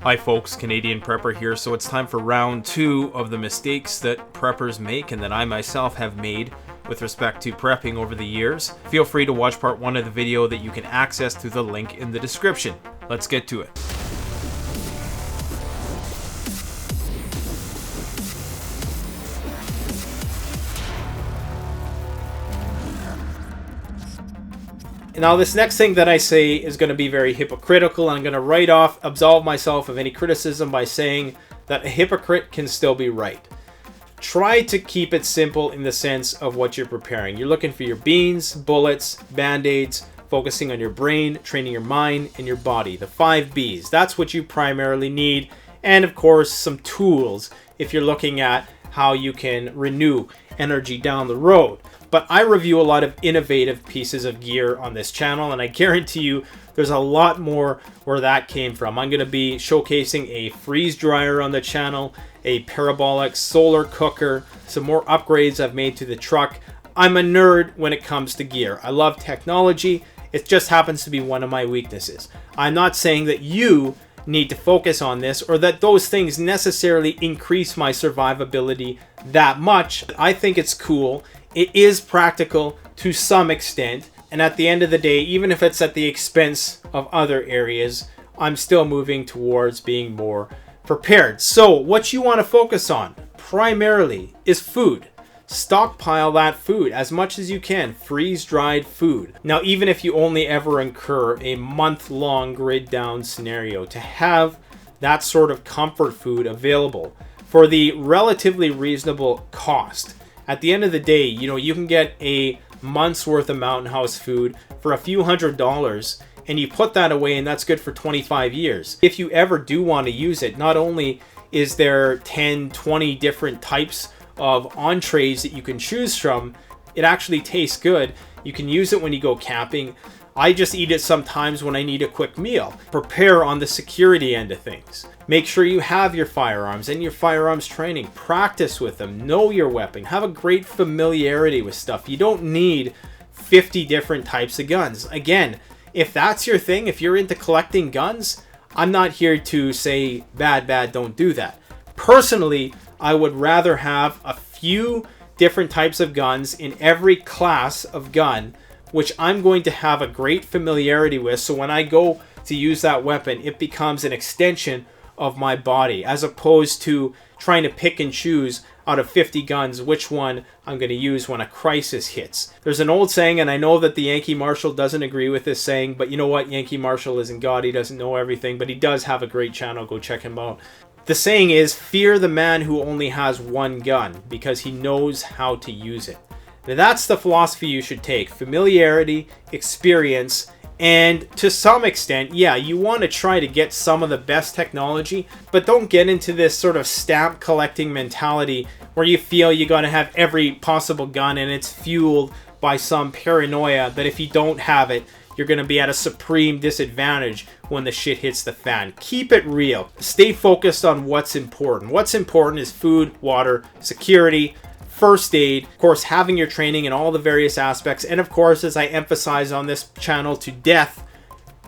Hi folks, Canadian Prepper here. So it's time for round 2 of the mistakes that preppers make and that I myself have made with respect to prepping over the years. Feel free to watch part 1 of the video that you can access through the link in the description. Let's get to it. Now this next thing that I say is going to be very hypocritical. I'm going to absolve myself of any criticism by saying that a hypocrite can still be right. Try to keep it simple in the sense of what you're preparing. You're looking for your beans, bullets, band-aids, focusing on your brain, training your mind, and your body. The 5 Bs. That's what you primarily need. And of course, some tools if you're looking at how you can renew energy down the road. But I review a lot of innovative pieces of gear on this channel, and I guarantee you there's a lot more where that came from. I'm going to be showcasing a freeze dryer on the channel, a parabolic solar cooker, some more upgrades I've made to the truck. I'm a nerd when it comes to gear. I love technology. It just happens to be one of my weaknesses. I'm not saying that you need to focus on this or that those things necessarily increase my survivability that much. I think it's cool. It is practical to some extent, and at the end of the day, even if it's at the expense of other areas, I'm still moving towards being more prepared. So what you want to focus on primarily is food. Stockpile that food as much as you can, freeze-dried food. Now, even if you only ever incur a month-long grid down scenario, to have that sort of comfort food available for the relatively reasonable cost. At the end of the day, you can get a month's worth of Mountain House food for a few $100s, and you put that away, and that's good for 25 years. If you ever do want to use it, not only is there 10, 20 different types of entrees that you can choose from, it actually tastes good. You can use it when you go camping. I just eat it sometimes when I need a quick meal. Prepare on the security end of things. Make sure you have your firearms and your firearms training. Practice with them. Know your weapon. Have a great familiarity with stuff. You don't need 50 different types of guns. Again, if that's your thing, if you're into collecting guns, I'm not here to say bad, don't do that. Personally, I would rather have a few different types of guns in every class of gun, which I'm going to have a great familiarity with. So when I go to use that weapon, it becomes an extension of my body, as opposed to trying to pick and choose out of 50 guns which one I'm going to use when a crisis hits. There's an old saying, and I know that the Yankee Marshal doesn't agree with this saying, but you know what? Yankee Marshal isn't God. He doesn't know everything, but he does have a great channel. Go check him out. The saying is, fear the man who only has one gun because he knows how to use it. Now, that's the philosophy you should take. Familiarity, experience, and to some extent, yeah, you want to try to get some of the best technology, but don't get into this sort of stamp collecting mentality where you feel you got to have every possible gun and it's fueled by some paranoia that if you don't have it, you're going to be at a supreme disadvantage when the shit hits the fan. Keep it real. Stay focused on what's important. What's important is food, water, security, first aid, of course, having your training in all the various aspects, and of course, as I emphasize on this channel to death,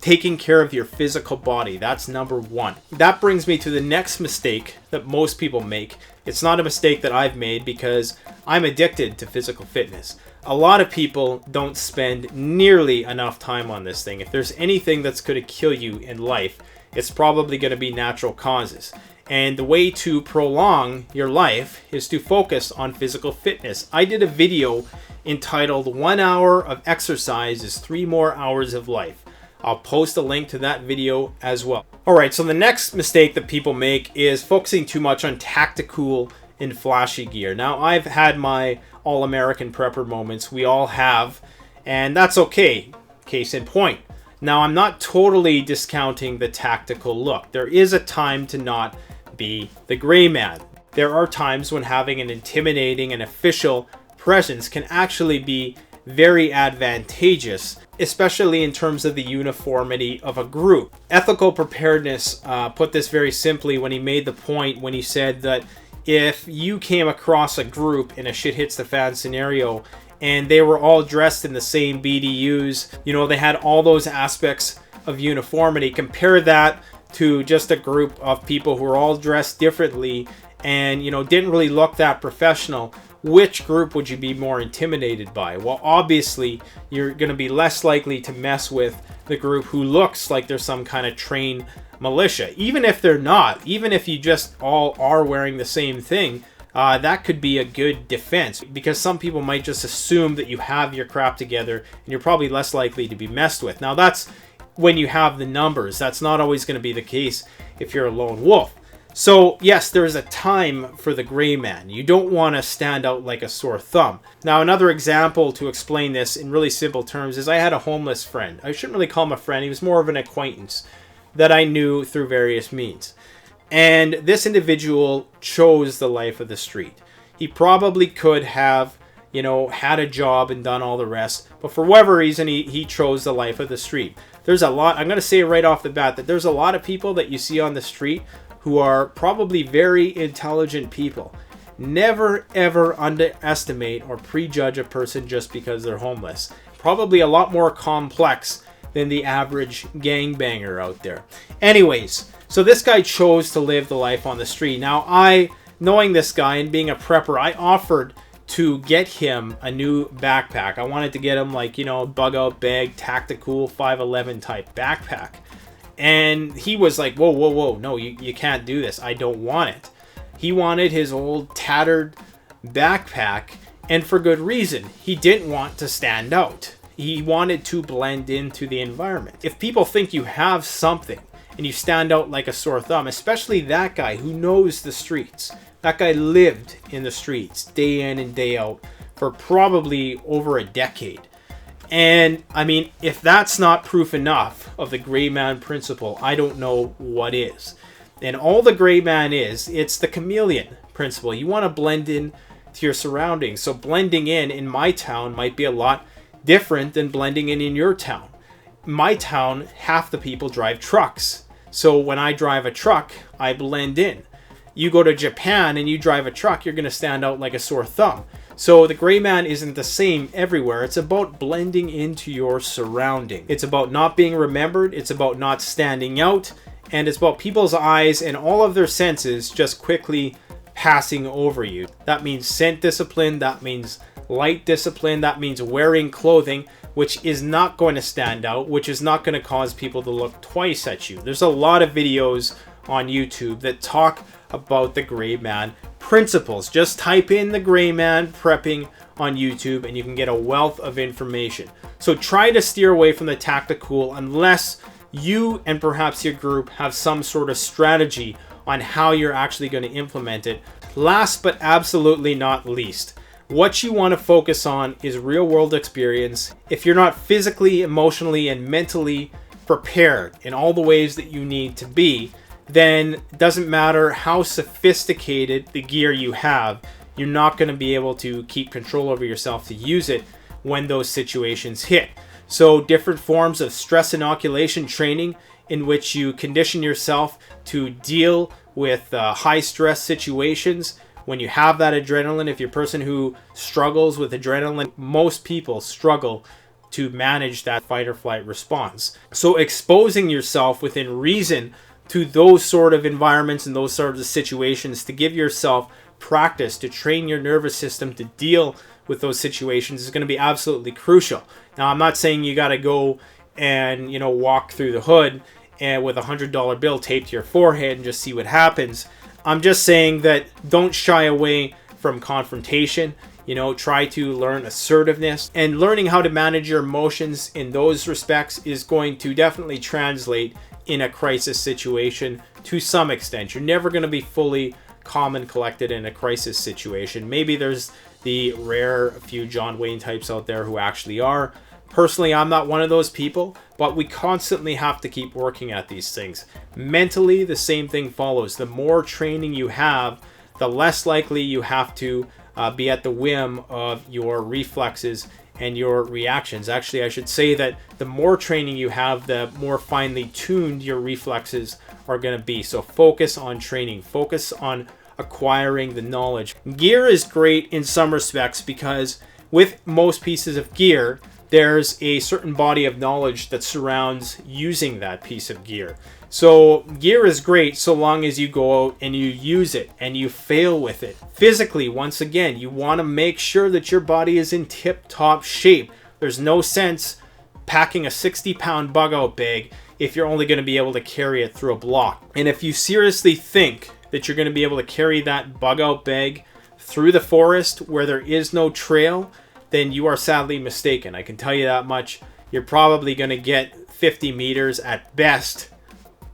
taking care of your physical body. That's number 1. That brings me to the next mistake that most people make. It's not a mistake that I've made because I'm addicted to physical fitness. A lot of people don't spend nearly enough time on this thing. If there's anything that's going to kill you in life, it's probably going to be natural causes. And the way to prolong your life is to focus on physical fitness. I did a video entitled 1 hour of exercise is 3 more hours of life. I'll post a link to that video as well. Alright, so the next mistake that people make is focusing too much on tactical and flashy gear. Now, I've had my all-American prepper moments. We all have, and that's okay. Case in point. Now, I'm not totally discounting the tactical look. There is a time to not be the gray man. There are times when having an intimidating and official presence can actually be very advantageous, especially in terms of the uniformity of a group. Ethical Preparedness put this very simply when he made the point when he said that if you came across a group in a shit hits the fan scenario and they were all dressed in the same BDUs, they had all those aspects of uniformity, compare that to just a group of people who are all dressed differently and, you know, didn't really look that professional, which group would you be more intimidated by? Well, obviously, you're going to be less likely to mess with the group who looks like they're some kind of trained militia. Even if they're not, even if you just all are wearing the same thing, that could be a good defense, because some people might just assume that you have your crap together and you're probably less likely to be messed with. Now, that's when you have the numbers. That's not always going to be the case if you're a lone wolf. So yes, there is a time for the gray man. You don't want to stand out like a sore thumb. Now, another example to explain this in really simple terms is I had a homeless friend. I shouldn't really call him a friend. He was more of an acquaintance that I knew through various means. And this individual chose the life of the street. He probably could have, you know, had a job and done all the rest, but for whatever reason, he chose the life of the street. There's a lot, I'm going to say right off the bat, that there's a lot of people that you see on the street who are probably very intelligent people. Never ever underestimate or prejudge a person just because they're homeless. Probably a lot more complex than the average gangbanger out there. Anyways, so this guy chose to live the life on the street. Now, knowing this guy and being a prepper, I offered to get him a new backpack. I wanted to get him, like, you know, bug out bag, tactical 511 type backpack. And he was like, whoa, no, you can't do this. I don't want it. He wanted his old tattered backpack, and for good reason. He didn't want to stand out. He wanted to blend into the environment. If people think you have something and you stand out like a sore thumb, especially that guy who knows the streets, that guy lived in the streets day in and day out for probably over a decade. And I mean, if that's not proof enough of the gray man principle, I don't know what is. And all the gray man is, it's the chameleon principle. You want to blend in to your surroundings. So blending in my town might be a lot different than blending in your town. My town, half the people drive trucks. So when I drive a truck, I blend in. You go to Japan and you drive a truck, you're going to stand out like a sore thumb. So the gray man isn't the same everywhere. It's about blending into your surrounding. It's about not being remembered. It's about not standing out. And it's about people's eyes and all of their senses just quickly passing over you. That means scent discipline. That means light discipline. That means wearing clothing which is not going to stand out, which is not going to cause people to look twice at you. There's a lot of videos on YouTube that talk about the gray man principles. Just type in the gray man prepping on YouTube and you can get a wealth of information. So try to steer away from the tactical unless you and perhaps your group have some sort of strategy on how you're actually going to implement it. Last but absolutely not least, what you want to focus on is real world experience. If you're not physically, emotionally, and mentally prepared in all the ways that you need to be, then it doesn't matter how sophisticated the gear you have, you're not going to be able to keep control over yourself to use it when those situations hit. So different forms of stress inoculation training in which you condition yourself to deal with high stress situations. When you have that adrenaline, if you're a person who struggles with adrenaline, most people struggle to manage that fight or flight response. So exposing yourself within reason to those sort of environments and those sorts of situations to give yourself practice, to train your nervous system to deal with those situations is going to be absolutely crucial. Now, I'm not saying you got to go and, you know, walk through the hood and with $100 bill taped to your forehead and just see what happens. I'm just saying that don't shy away from confrontation. You know, try to learn assertiveness, and learning how to manage your emotions in those respects is going to definitely translate in a crisis situation to some extent. You're never going to be fully calm and collected in a crisis situation. Maybe there's the rare few John Wayne types out there who actually are. Personally, I'm not one of those people, but we constantly have to keep working at these things. Mentally, the same thing follows. The more training you have, the less likely you have to be at the whim of your reflexes and your reactions. Actually, I should say that the more training you have, the more finely tuned your reflexes are going to be. So focus on training. Focus on acquiring the knowledge. Gear is great in some respects because with most pieces of gear, there's a certain body of knowledge that surrounds using that piece of gear. So gear is great so long as you go out and you use it and you fail with it. Physically, once again, you want to make sure that your body is in tip-top shape. There's no sense packing a 60-pound bug-out bag if you're only going to be able to carry it through a block. And if you seriously think that you're going to be able to carry that bug-out bag through the forest where there is no trail, then you are sadly mistaken. I can tell you that much. You're probably going to get 50 meters at best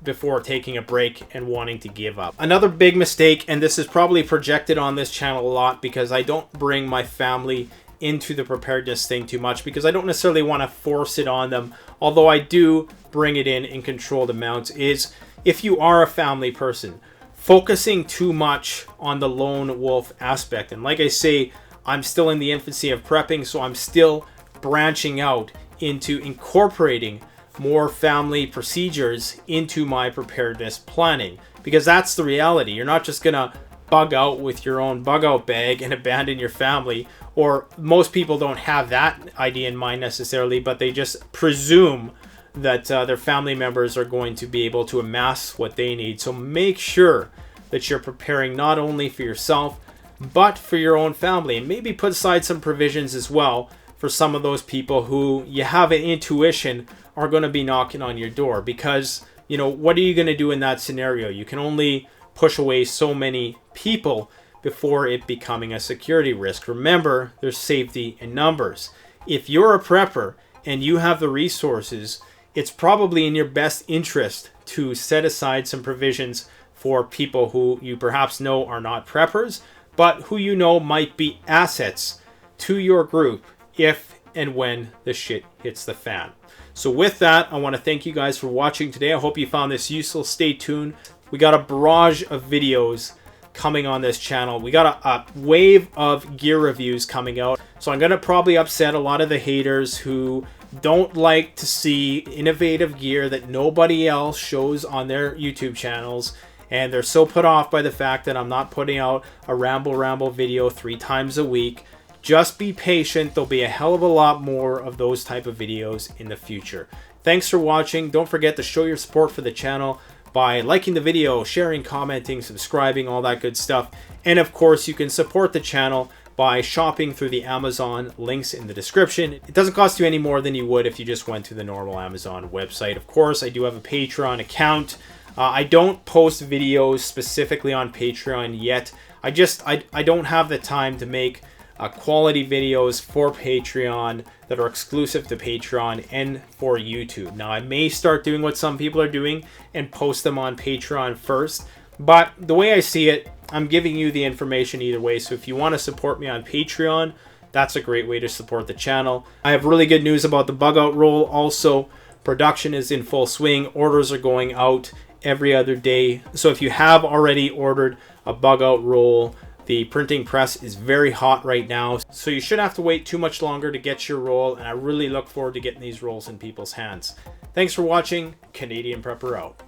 before taking a break and wanting to give up. Another big mistake, and this is probably projected on this channel a lot because I don't bring my family into the preparedness thing too much because I don't necessarily want to force it on them, although I do bring it in controlled amounts, is if you are a family person, focusing too much on the lone wolf aspect. And like I say, I'm still in the infancy of prepping, so I'm still branching out into incorporating more family procedures into my preparedness planning, because that's the reality. You're not just gonna bug out with your own bug out bag and abandon your family, or most people don't have that idea in mind necessarily, but they just presume that their family members are going to be able to amass what they need. So make sure that you're preparing not only for yourself but for your own family, and maybe put aside some provisions as well for some of those people who you have an intuition are going to be knocking on your door. Because, you know, what are you going to do in that scenario? You can only push away so many people before it becoming a security risk. Remember, there's safety in numbers. If you're a prepper and you have the resources, it's probably in your best interest to set aside some provisions for people who you perhaps know are not preppers, but who you know might be assets to your group if and when the shit hits the fan. So with that, I want to thank you guys for watching today. I hope you found this useful. Stay tuned. We got a barrage of videos coming on this channel. We got a wave of gear reviews coming out. So I'm going to probably upset a lot of the haters who don't like to see innovative gear that nobody else shows on their YouTube channels. And they're so put off by the fact that I'm not putting out a ramble video 3 times a week. Just be patient. There'll be a hell of a lot more of those type of videos in the future. Thanks for watching. Don't forget to show your support for the channel by liking the video, sharing, commenting, subscribing, all that good stuff. And of course, you can support the channel by shopping through the Amazon links in the description. It doesn't cost you any more than you would if you just went to the normal Amazon website. Of course, I do have a Patreon account. I don't post videos specifically on Patreon yet. I don't have the time to make quality videos for Patreon that are exclusive to Patreon and for YouTube. Now, I may start doing what some people are doing and post them on Patreon first, but the way I see it, I'm giving you the information either way. So if you want to support me on Patreon, that's a great way to support the channel. I have really good news about the bug out roll. Also, production is in full swing. Orders are going out every other day. So if you have already ordered a bug out roll, the printing press is very hot right now, so you shouldn't have to wait too much longer to get your roll, and I really look forward to getting these rolls in people's hands. Thanks for watching. Canadian Prepper out.